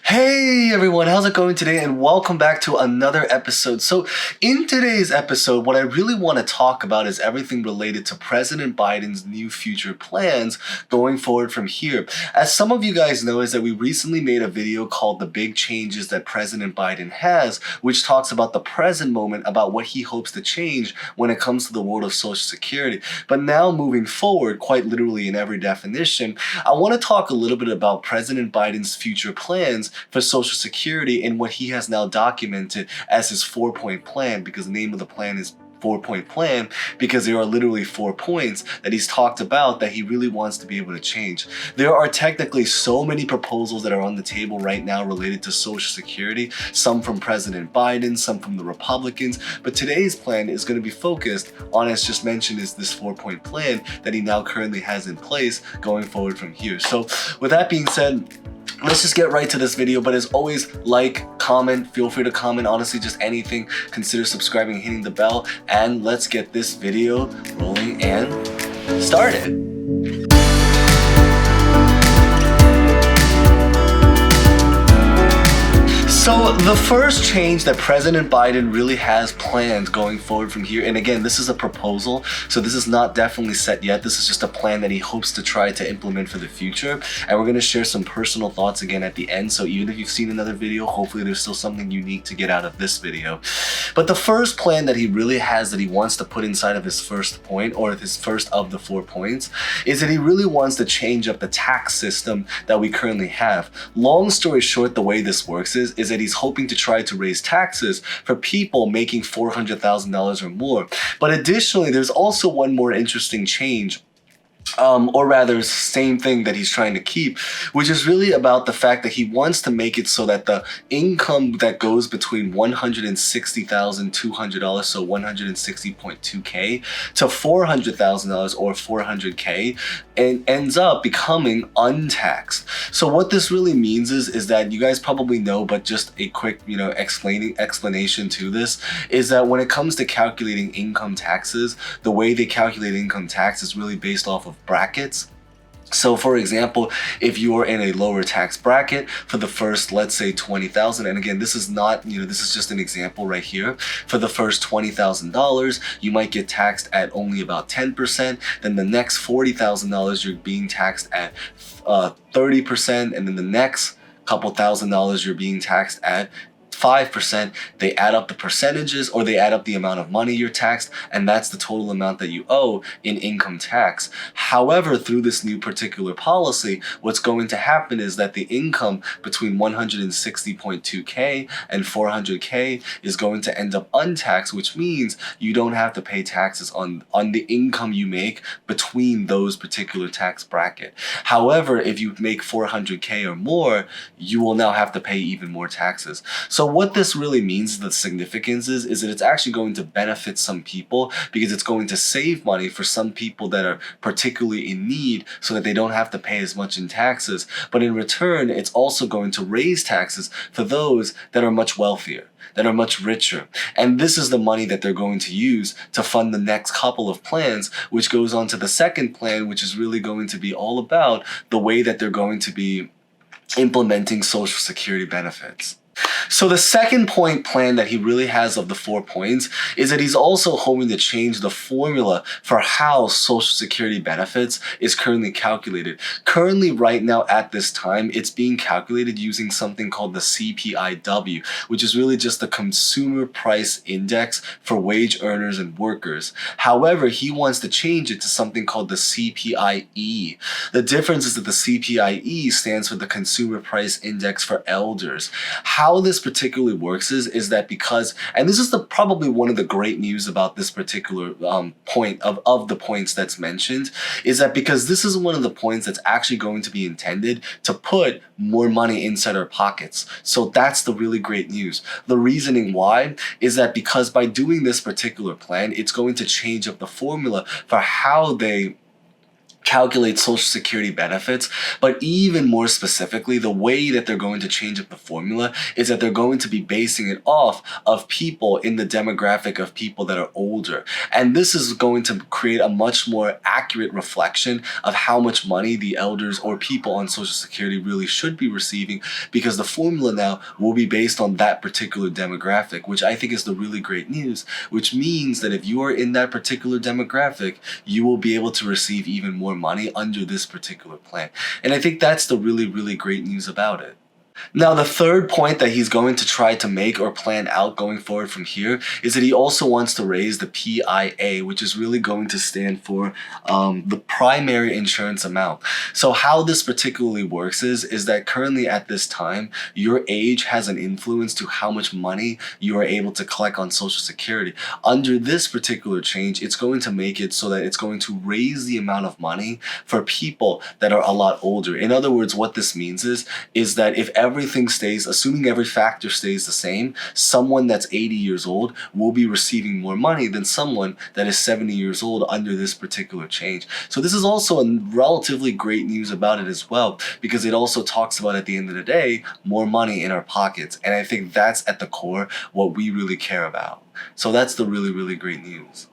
Hey everyone, how's it going today? And welcome back to another episode. So in today's episode, what I really want to talk about is everything related to President Biden's new future plans going forward from here. As some of you guys know, is that we recently made a video called The Big Changes That President Biden Has, which talks about the present moment, about what he hopes to change when it comes to the world of Social Security. But now moving forward, quite literally in every definition, I want to talk a little bit about President Biden's future plans for Social Security and what he has now documented as his 4-point plan, because the name of the plan is 4-point plan, because there are literally 4 points that he's talked about that he really wants to be able to change. There are technically so many proposals that are on the table right now related to Social Security, some from President Biden, some from the Republicans, but today's plan is going to be focused on, as just mentioned, is this 4-point plan that he now currently has in place going forward from here. So with that being said, let's just get right to this video. But as always, like, comment, feel free to comment, honestly, just anything. Consider subscribing and hitting the bell, and let's get this video rolling and started. So the first change that President Biden really has planned going forward from here, and again, this is a proposal, so this is not definitely set yet. This is just a plan that he hopes to try to implement for the future. And we're going to share some personal thoughts again at the end. So even if you've seen another video, hopefully there's still something unique to get out of this video. But the first plan that he really has, that he wants to put inside of his first point, or his first of the 4 points, is that he really wants to change up the tax system that we currently have. Long story short, the way this works is that he's hoping to try to raise taxes for people making $400,000 or more. But additionally, there's also one more interesting change, or rather same thing that he's trying to keep, which is really about the fact that he wants to make it so that the income that goes between $160,200, so $160.2K, to $400,000 or $400K, and ends up becoming untaxed. So what this really means is that you guys probably know, but just a quick, explanation to this, is that when it comes to calculating income taxes, the way they calculate income tax is really based off of brackets. So for example, if you are in a lower tax bracket for the first, let's say $20,000, and again, this is not, this is just an example right here. For the first $20,000, you might get taxed at only about 10%. Then the next $40,000, you're being taxed at 30%. And then the next couple $1,000s, you're being taxed at 5%. They add up the percentages, or they add up the amount of money you're taxed, and that's the total amount that you owe in income tax. However, through this new particular policy, what's going to happen is that the income between 160.2K and 400K is going to end up untaxed, which means you don't have to pay taxes on the income you make between those particular tax bracket. However, if you make 400K or more, you will now have to pay even more taxes. So what this really means, the significance is that it's actually going to benefit some people, because it's going to save money for some people that are particularly in need, so that they don't have to pay as much in taxes. But in return, it's also going to raise taxes for those that are much wealthier, that are much richer. And this is the money that they're going to use to fund the next couple of plans, which goes on to the second plan, which is really going to be all about the way that they're going to be implementing Social Security benefits. So the second point plan that he really has of the 4 points is that he's also hoping to change the formula for how Social Security benefits is currently calculated. Currently, right now at this time, it's being calculated using something called the CPIW, which is really just the Consumer Price Index for wage earners and workers. However, he wants to change it to something called the CPIE. The difference is that the CPIE stands for the Consumer Price Index for elders. How this particularly works is that because, and this is probably one of the great news about this particular point of the points that's mentioned, is that because this is one of the points that's actually going to be intended to put more money inside our pockets. So that's the really great news. The reasoning why is that because by doing this particular plan, it's going to change up the formula for how they calculate Social Security benefits, but even more specifically, the way that they're going to change up the formula is that they're going to be basing it off of people in the demographic of people that are older. And this is going to create a much more accurate reflection of how much money the elders or people on Social Security really should be receiving, because the formula now will be based on that particular demographic, which I think is the really great news, which means that if you are in that particular demographic, you will be able to receive even more money under this particular plan. And I think that's the really, really great news about it. Now, the third point that he's going to try to make or plan out going forward from here is that he also wants to raise the PIA, which is really going to stand for the primary insurance amount. So how this particularly works is that currently at this time, your age has an influence to how much money you are able to collect on Social Security. Under this particular change, it's going to make it so that it's going to raise the amount of money for people that are a lot older. In other words, what this means is that if everything stays, assuming every factor stays the same, someone that's 80 years old will be receiving more money than someone that is 70 years old under this particular change. So this is also a relatively great news about it as well, because it also talks about, at the end of the day, more money in our pockets. And I think that's at the core what we really care about. So that's the really, really great news.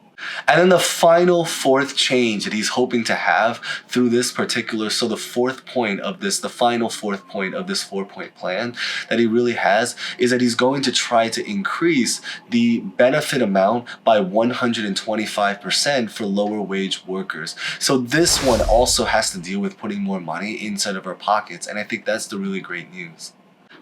And then the final fourth change that he's hoping to have through this particular, so the fourth point of this, the final fourth point of this 4-point plan that he really has, is that he's going to try to increase the benefit amount by 125% for lower wage workers. So this one also has to deal with putting more money inside of our pockets. And I think that's the really great news.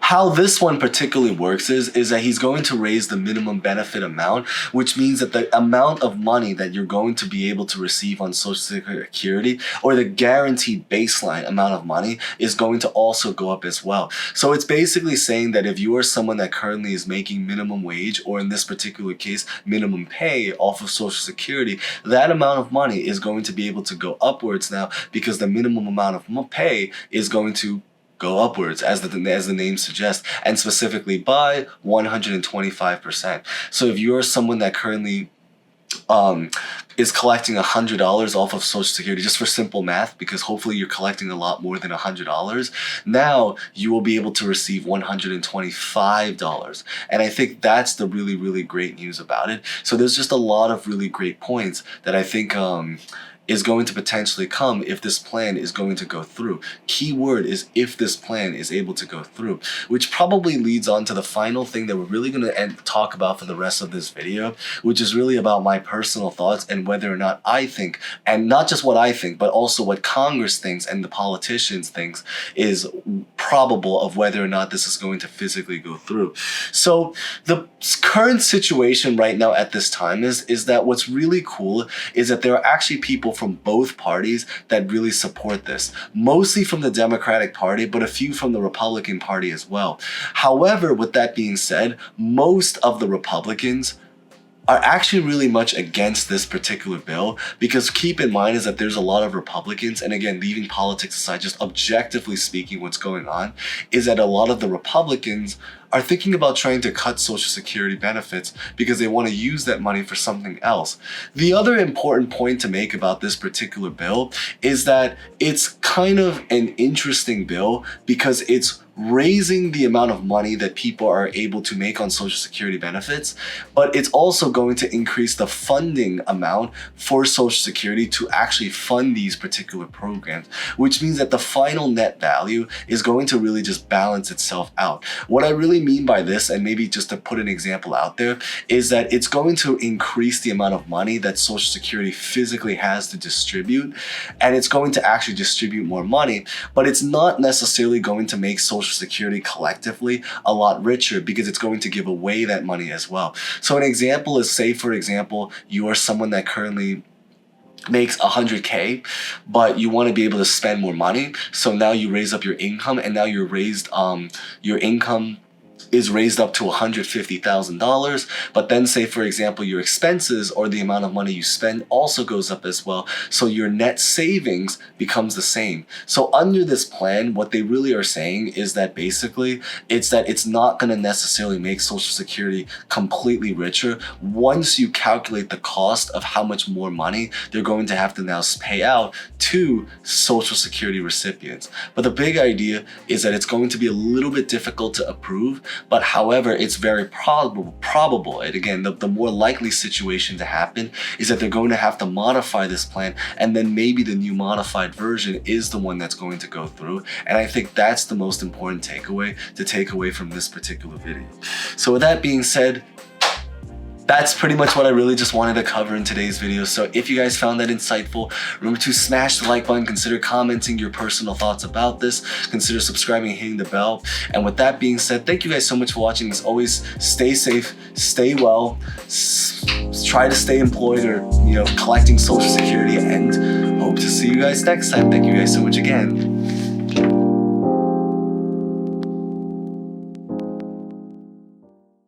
How this one particularly works is that he's going to raise the minimum benefit amount, which means that the amount of money that you're going to be able to receive on Social Security, or the guaranteed baseline amount of money, is going to also go up as well. So it's basically saying that if you are someone that currently is making minimum wage, or in this particular case, minimum pay off of Social Security, that amount of money is going to be able to go upwards now, because the minimum amount of pay is going to go upwards, as the name suggests, and specifically by 125%. So if you're someone that currently is collecting $100 off of Social Security, just for simple math, because hopefully you're collecting a lot more than $100, now you will be able to receive $125. And I think that's the really, really great news about it. So there's just a lot of really great points that I think is going to potentially come if this plan is going to go through. Key word is if this plan is able to go through, which probably leads on to the final thing that we're really going to talk about for the rest of this video, which is really about my personal thoughts and whether or not I think, and not just what I think, but also what Congress thinks and the politicians thinks is probable of whether or not this is going to physically go through. So the current situation right now at this time is that what's really cool is that there are actually people from both parties that really support this, mostly from the Democratic Party, but a few from the Republican Party as well. However, with that being said, most of the Republicans are actually really much against this particular bill, because keep in mind is that there's a lot of Republicans, and again, leaving politics aside, just objectively speaking, what's going on is that a lot of the Republicans are thinking about trying to cut Social Security benefits because they want to use that money for something else. The other important point to make about this particular bill is that it's kind of an interesting bill because it's raising the amount of money that people are able to make on Social Security benefits, but it's also going to increase the funding amount for Social Security to actually fund these particular programs, which means that the final net value is going to really just balance itself out. What I really mean by this, and maybe just to put an example out there, is that it's going to increase the amount of money that Social Security physically has to distribute, and it's going to actually distribute more money, but it's not necessarily going to make Social Security collectively a lot richer, because it's going to give away that money as well. So an example is, say for example, you are someone that currently makes 100K, but you want to be able to spend more money. So now you raise up your income, and now you're raised your income is raised up to $150,000, but then say, for example, your expenses or the amount of money you spend also goes up as well. So your net savings becomes the same. So under this plan, what they really are saying is that basically it's not going to necessarily make Social Security completely richer. Once you calculate the cost of how much more money they're going to have to now pay out to Social Security recipients. But the big idea is that it's going to be a little bit difficult to approve, but however, it's very probable. And again, the more likely situation to happen is that they're going to have to modify this plan, and then maybe the new modified version is the one that's going to go through. And I think that's the most important takeaway to take away from this particular video. So with that being said, that's pretty much what I really just wanted to cover in today's video. So if you guys found that insightful, remember to smash the like button, consider commenting your personal thoughts about this, consider subscribing and hitting the bell. And with that being said, thank you guys so much for watching. As always, stay safe, stay well, try to stay employed or collecting Social Security, and hope to see you guys next time. Thank you guys so much again.